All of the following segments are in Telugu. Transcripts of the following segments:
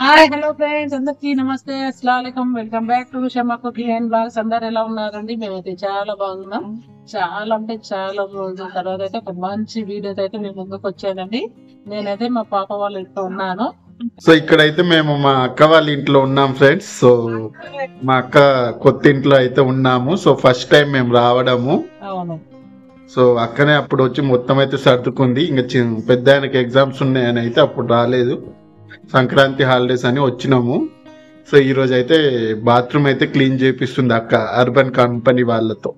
హాయ్ హలో ఫ్రెండ్స్, అందరికీ నమస్తే, అస్సలాముఅలైకుం. Welcome back to Shama cooking and blogs. అందరు ఎలా ఉన్నారండి? మేమైతే చాలా బాగున్నాం. చాలా అంటే చాలా రోజుల తర్వాత అయితే ఒక మంచి వీడియో అయితే మేము ముందుకు వచ్చానండి. నేనైతే మా పాప వాళ్ళ ఇంట్లో ఉన్నాను. సో ఇక్కడైతే మేము మా అక్క వాళ్ళ ఇంట్లో ఉన్నాం ఫ్రెండ్స్. సో మా అక్క కొత్త ఇంట్లో అయితే ఉన్నాము. సో ఫస్ట్ టైం మేము రావడము. అవును. సో అక్కనే అప్పుడు వచ్చి మొత్తం అయితే సర్దుకుంది. ఇంకా పెద్ద ఆయనకి ఎగ్జామ్స్ ఉన్నాయని అయితే అప్పుడు రాలేదు. సంక్రాంతి హాలిడేస్ అని వచ్చినాము. సో ఈ రోజు అయితే బాత్రూమ్ అయితే క్లీన్ చేపిస్తుంది అక్క అర్బన్ కంపెనీ వాళ్ళతో.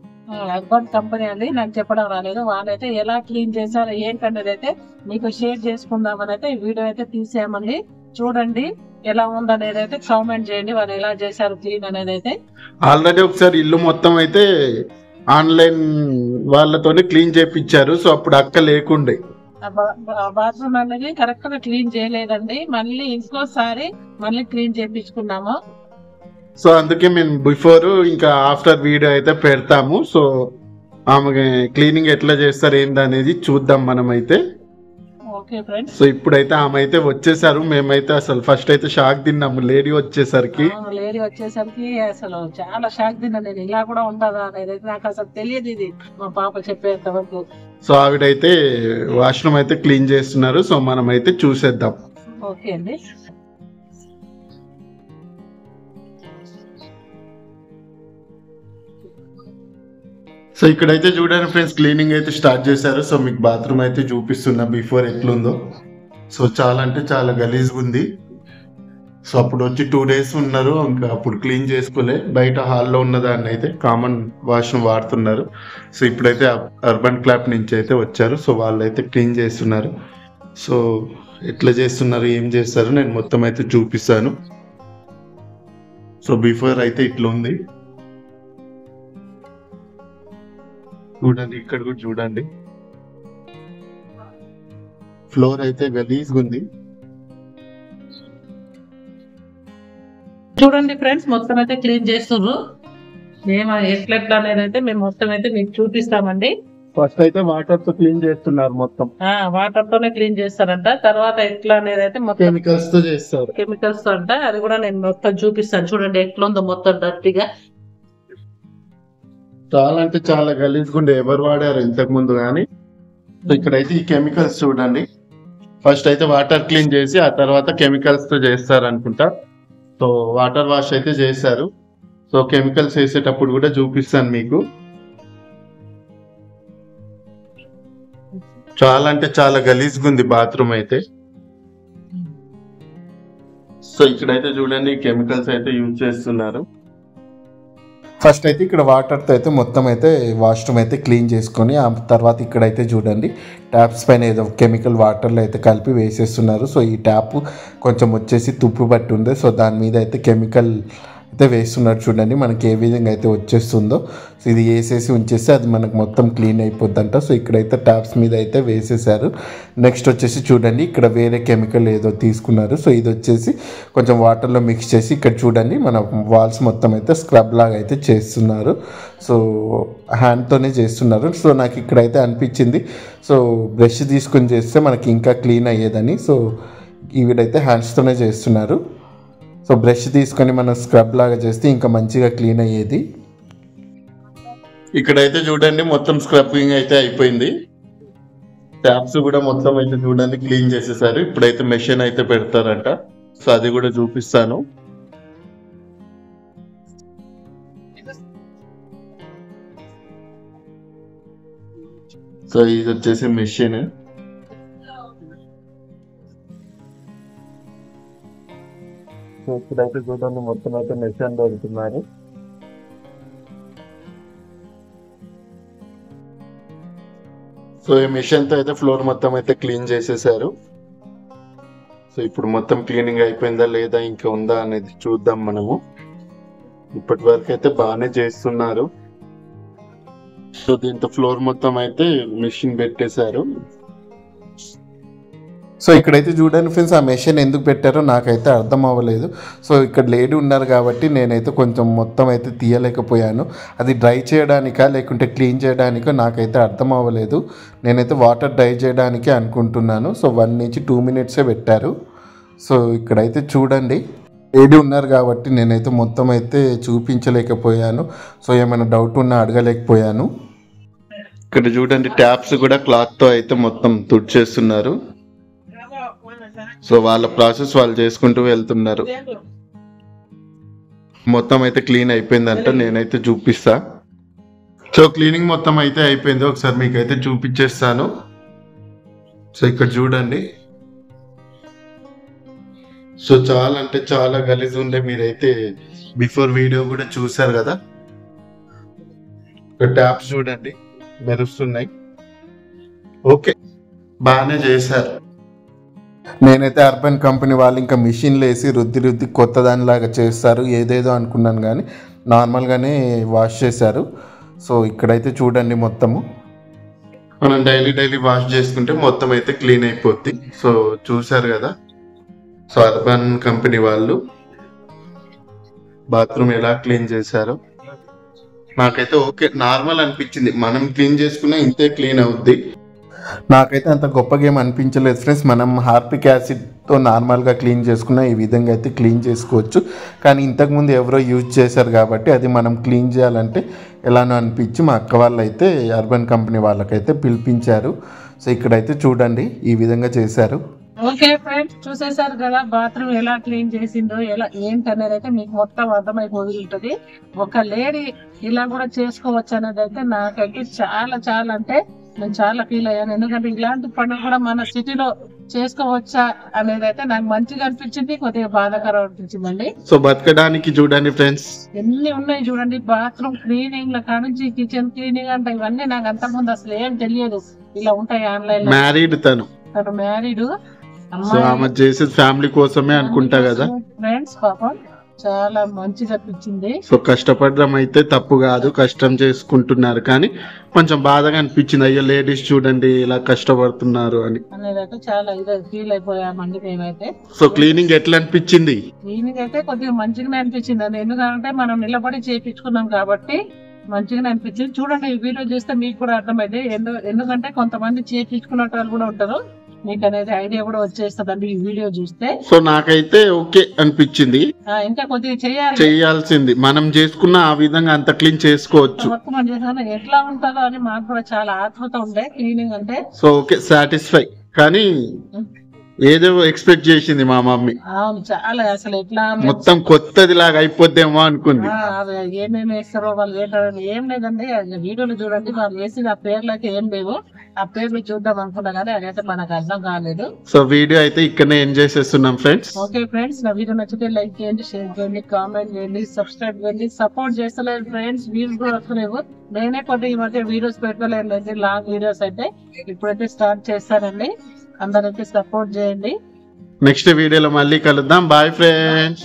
అర్బన్ కంపెనీ అండి, నాకు చెప్పడం రాలేదు. వాళ్ళైతే ఎలా క్లీన్ చేశారో ఏంటనేది అయితే మీకు షేర్ చేసుకుందామని అయితే ఈ వీడియో అయితే తీసామండి. చూడండి ఎలా ఉందనేది అయితే కామెంట్ చేయండి. వాళ్ళు ఎలా చేశారు క్లీన్ అనేది అయితే. ఆల్రెడీ ఒకసారి ఇల్లు మొత్తం అయితే ఆన్లైన్ వాళ్ళతోనే క్లీన్ చేపించారు. సో అప్పుడు అక్క లేకుండే. బాత్రూమ్ అనేది కరెక్ట్ గా క్లీన్ చేయలేదండి. మళ్ళీ ఇంకోసారి మళ్ళీ క్లీన్ చేపించుకున్నాము. సో అందుకే మేము బిఫోర్ ఇంకా ఆఫ్టర్ వీడియో అయితే పెడతాము. సో ఆమె క్లీనింగ్ ఎట్లా చేస్తారు ఏంది అనేది చూద్దాం మనమైతే. Okay friends. సో ఇప్పుడైతే ఆమె అయితే వచ్చేసారు. మేమైతే అసలు ఫస్ట్ అయితే షాక్ తిన్నాము లేడీ వచ్చేసరికి. లేడీ వచ్చేసరికి అసలు చాలా షాక్ తిన్నా నేను. ఇలా కూడా ఉంటుందా అనేది నాకు అసలు తెలియదు, ఇది మా పాప చెప్పేంత వరకు. సో ఆవిడైతే వాష్రూమ్ అయితే క్లీన్ చేస్తున్నారు. సో మనం అయితే చూసేద్దాం. ఓకే అండి. సో ఇక్కడైతే చూడండి ఫ్రెండ్స్, క్లీనింగ్ అయితే స్టార్ట్ చేశారు. సో మీకు బాత్రూమ్ అయితే చూపిస్తున్నా బిఫోర్ ఎట్లుందో. సో చాలా అంటే చాలా గలీజ్గా ఉంది. సో అప్పుడు వచ్చి 2 days ఉన్నారు. ఇంకా అప్పుడు క్లీన్ చేసుకోలే. బయట హాల్లో ఉన్న దాన్ని అయితే కామన్ వాష్రూమ్ వాడుతున్నారు. సో ఇప్పుడైతే అర్బన్ క్లాప్ నుంచి అయితే వచ్చారు. సో వాళ్ళు అయితే క్లీన్ చేస్తున్నారు. సో ఎట్లా చేస్తున్నారు ఏం చేస్తారు నేను మొత్తం అయితే చూపిస్తాను. సో బిఫోర్ అయితే ఇట్లా ఉంది చూడండి. ఇక్కడ కూడా చూడండి, ఫ్లోర్ అయితే గలీజ్గా ఉంది. చూడండి ఫ్రెండ్స్, మొత్తం అయితే క్లీన్ చేస్తున్నారు. మేము ఎట్లెట్లా అనేది అయితే మేము మొత్తం అయితే మీకు చూపిస్తామండి. ఫస్ట్ అయితే వాటర్ తో క్లీన్ చేస్తున్నారు మొత్తం. వాటర్ తోనే క్లీన్ చేస్తారంట. తర్వాత ఎట్లా అనేది అయితే మొత్తం కెమికల్స్ తో చేస్తారు. కెమికల్స్ తో అంట. అది కూడా నేను మొత్తం చూపిస్తాను. చూడండి ఎట్లా ఉందో మొత్తం డర్టీగా. చాలా అంటే చాలా గలీజ్గా ఉండే. ఎవరు వాడారు ఇంతకు ముందు కానీ. సో ఇక్కడైతే ఈ కెమికల్స్ చూడండి. ఫస్ట్ అయితే వాటర్ క్లీన్ చేసి ఆ తర్వాత కెమికల్స్ తో చేస్తారు అనుకుంటా. సో వాటర్ వాష్ అయితే చేశారు. సో కెమికల్స్ వేసేటప్పుడు కూడా చూపిస్తాను మీకు. చాలా అంటే చాలా గలీజ్గా ఉంది బాత్రూమ్ అయితే. సో ఇక్కడైతే చూడండి కెమికల్స్ అయితే యూజ్ చేస్తున్నారు. ఫస్ట్ అయితే ఇక్కడ వాటర్తో అయితే మొత్తం అయితే వాష్రూమ్ అయితే క్లీన్ చేసుకొని ఆ తర్వాత ఇక్కడైతే చూడండి ట్యాప్స్ పైన ఏదో కెమికల్ వాటర్లో అయితే కలిపి వేసేస్తున్నారు. సో ఈ ట్యాప్ కొంచెం వచ్చేసి తుప్పు పట్టి ఉంది. సో దాని మీద అయితే కెమికల్ అయితే వేస్తున్నారు. చూడండి మనకి ఏ విధంగా అయితే వచ్చేస్తుందో. సో ఇది వేసేసి ఉంచేస్తే అది మనకు మొత్తం క్లీన్ అయిపోద్దంట. సో ఇక్కడైతే ట్యాప్స్ మీద అయితే వేసేసారు. నెక్స్ట్ వచ్చేసి చూడండి ఇక్కడ వేరే కెమికల్ ఏదో తీసుకున్నారు. సో ఇది వచ్చేసి కొంచెం వాటర్లో మిక్స్ చేసి ఇక్కడ చూడండి మన వాల్స్ మొత్తం అయితే స్క్రబ్ లాగా అయితే చేస్తున్నారు. సో హ్యాండ్తోనే చేస్తున్నారు. సో నాకు ఇక్కడైతే అనిపించింది సో బ్రష్ తీసుకొని చేస్తే మనకి ఇంకా క్లీన్ అయ్యేదని. సో వీడైతే హ్యాండ్స్తోనే చేస్తున్నారు. సో బ్రష్ తీసుకొని మనం స్క్రబ్ లాగా చేస్తే ఇంకా మంచిగా క్లీన్ అయ్యేది. ఇక్కడైతే చూడండి మొత్తం స్క్రబ్బింగ్ అయితే అయిపోయింది. ట్యాప్స్ కూడా మొత్తం అయితే చూడండి క్లీన్ చేసేసారు. ఇప్పుడైతే మెషిన్ అయితే పెడతారంట. సో అది కూడా చూపిస్తాను. సో ఇది వచ్చేసి మెషిన్. ఇప్పుడైతే చూడండి మొత్తం అయితే మెషిన్ దొరుకుతున్నారు. సో ఈ మెషిన్ తో అయితే ఫ్లోర్ మొత్తం అయితే క్లీన్ చేసేసారు. సో ఇప్పుడు మొత్తం క్లీనింగ్ అయిపోయిందా లేదా ఇంకా ఉందా అనేది చూద్దాం మనము. ఇప్పటి వరకు అయితే బాగానే చేస్తున్నారు. సో దీంతో ఫ్లోర్ మొత్తం అయితే మెషిన్ పెట్టేశారు. సో ఇక్కడైతే చూడండి ఫ్రెండ్స్, ఆ మెషిన్ ఎందుకు పెట్టారో నాకైతే అర్థం అవ్వలేదు. సో ఇక్కడ లేడీ ఉన్నారు కాబట్టి నేనైతే కొంచెం మొత్తం అయితే తీయలేకపోయాను. అది డ్రై చేయడానికా లేకుంటే క్లీన్ చేయడానికో నాకైతే అర్థం అవ్వలేదు. నేనైతే వాటర్ డ్రై చేయడానికే అనుకుంటున్నాను. సో 1 నుంచి 2 minutes పెట్టారు. సో ఇక్కడైతే చూడండి లేడీ ఉన్నారు కాబట్టి నేనైతే మొత్తం అయితే చూపించలేకపోయాను. సో ఏమైనా డౌట్ ఉన్నా అడగలేకపోయాను. ఇక్కడ చూడండి ట్యాప్స్ కూడా క్లాత్తో అయితే మొత్తం తుడిచేస్తున్నారు. సో వాళ్ళ ప్రాసెస్ వాళ్ళు చేసుకుంటూ వెళ్తున్నారు. మొత్తం అయితే క్లీన్ అయిపోయిందంట, నేనైతే చూపిస్తా. సో క్లీనింగ్ మొత్తం అయితే అయిపోయింది, ఒకసారి మీకు అయితే చూపించేస్తాను. సో ఇక్కడ చూడండి. సో చాలా అంటే చాలా గలీజ్ ఉండే, మీరైతే బిఫోర్ వీడియో కూడా చూసారు కదా. ట్యాప్స్ చూడండి మెరుస్తున్నాయి. ఓకే బాగానే చేశారు. నేనైతే అర్బన్ కంపెనీ వాళ్ళు ఇంకా మిషన్లు వేసి రుద్ది కొత్త దానిలాగా చేస్తారు ఏదేదో అనుకున్నాను, కానీ నార్మల్గానే వాష్ చేశారు. సో ఇక్కడైతే చూడండి మొత్తము మనం డైలీ వాష్ చేసుకుంటే మొత్తం అయితే క్లీన్ అయిపోద్ది. సో చూసారు కదా. సో అర్బన్ కంపెనీ వాళ్ళు బాత్రూమ్ ఎలా క్లీన్ చేశారో నాకైతే ఓకే నార్మల్ అనిపించింది. మనం క్లీన్ చేసుకున్నా ఇంతే క్లీన్ అవుద్ది. నాకైతే అంత గొప్పగా ఏం అనిపించలేదు ఫ్రెండ్స్. మనం హార్పిక్ యాసిడ్తో నార్మల్గా క్లీన్ చేసుకున్నా ఈ విధంగా అయితే క్లీన్ చేసుకోవచ్చు. కానీ ఇంతకుముందు ఎవరో యూజ్ చేశారు కాబట్టి అది మనం క్లీన్ చేయాలంటే ఎలానో అనిపించి మా అక్క వాళ్ళు అయితే అర్బన్ కంపెనీ వాళ్ళకైతే పిలిపించారు. సో ఇక్కడైతే చూడండి ఈ విధంగా చేశారు. ఓకే ఫ్రెండ్స్ చూసేసారు కదా బాత్రూమ్ ఎలా క్లీన్ చేసిందో ఎలా ఏంటనేది అయితే మీకు మొత్తం అర్థమైపోయి ఉంటుంది. ఒక లేడీ ఇలా కూడా చేసుకోవచ్చు అనేది అయితే నాకైతే చాలా చాలా అంటే నేను చాలా ఫీల్ అయ్యాను. ఎందుకంటే ఇలాంటి పనులు కూడా మన సిటీలో చేసుకోవచ్చా అనేది అయితే నాకు మంచిగా అనిపించింది, కొద్దిగా బాధాకరం అనిపించిందండి. సో బతకడానికి చూడండి ఫ్రెండ్స్ ఎన్ని ఉన్నాయి చూడండి. బాత్రూమ్ క్లీనింగ్ ల కానుంచి కిచెన్ క్లీనింగ్ అంటే ఇవన్నీ నాకు అంతకుముందు అసలు ఏం తెలియదు ఇలా ఉంటాయి ఆన్లైన్ లో. మ్యారీడ్ తను మ్యారీడ్ సో ఆమె చేసేది ఫ్యామిలీ కోసమే అనుకుంటా కదా ఫ్రెండ్స్. పాపం చాలా మంచిగా అనిపించింది. సో కష్టపడడం అయితే తప్పు కాదు, కష్టం చేసుకుంటున్నారు, కానీ కొంచెం బాధగా అనిపించింది. అయ్యో లేడీస్ చూడండి ఇలా కష్టపడుతున్నారు అని అనేది చాలా ఫీల్ అయిపోయామండి మేమైతే. సో క్లీనింగ్ ఎట్లా అనిపించింది? క్లీనింగ్ అయితే కొద్దిగా మంచిగానే అనిపించింది అండి, ఎందుకంటే మనం నిలబడి చేయించుకున్నాం కాబట్టి మంచిగానే అనిపించింది. చూడండి ఈ వీడియో చూస్తే మీకు కూడా అర్థమైంది. ఎందుకంటే కొంతమంది చేయించుకున్న వాళ్ళు కూడా ఉంటారు, మీకు అనేది ఐడియా కూడా వచ్చేస్తుందండి ఈ వీడియో చూస్తే. సో నాకైతే ఓకే అనిపించింది. ఇంకా కొద్దిగా చేయాల్సింది మనం చేసుకున్న ఆ విధంగా అంత క్లీన్ చేసుకోవచ్చు. మొత్తం చేసాను ఎట్లా ఉంటుందో అని మాకు కూడా చాలా ఆతృత ఉండే క్లీనింగ్ అంటే. సో ఓకే సాటిస్ఫై, కానీ ఏదో ఎక్స్పెక్ట్ చేసింది మా మమ్మీ. అవును చాలా అసలు ఎట్లా మొత్తం కొత్తది లాగా అయిపోద్దేమో అనుకుంది. ఏమేమి వేస్తారో వాళ్ళు ఏంటారని ఏం లేదండి. వీడియోలు చూడండి వాళ్ళు వేసిన ఆ పేర్లు అయితే ఏం లేవు, ఆ పేర్లు చూద్దాం అనుకున్నా కానీ అదైతే మనకు అర్థం కాలేదు. సో వీడియో అయితే ఇక్కడనే ఎంజాయ్ చేస్తున్నాం ఫ్రెండ్స్. ఓకే ఫ్రెండ్స్ నా వీడియో నచ్చితే లైక్ చేయండి, షేర్ చేయండి, కామెంట్ చేయండి, సబ్స్క్రైబ్ చేయండి. సపోర్ట్ చేస్తలేదు ఫ్రెండ్స్, వ్యూస్ కూడా వస్తలేవు. నేనే కొద్దిగా ఈ మధ్య వీడియోస్ పెట్టలేదండి, లాంగ్ వీడియోస్ అయితే ఇప్పుడైతే స్టార్ట్ చేస్తానండి. అందరైతే సపోర్ట్ చేయండి. నెక్స్ట్ వీడియోలో మళ్ళీ కలుద్దాం. Bye friends.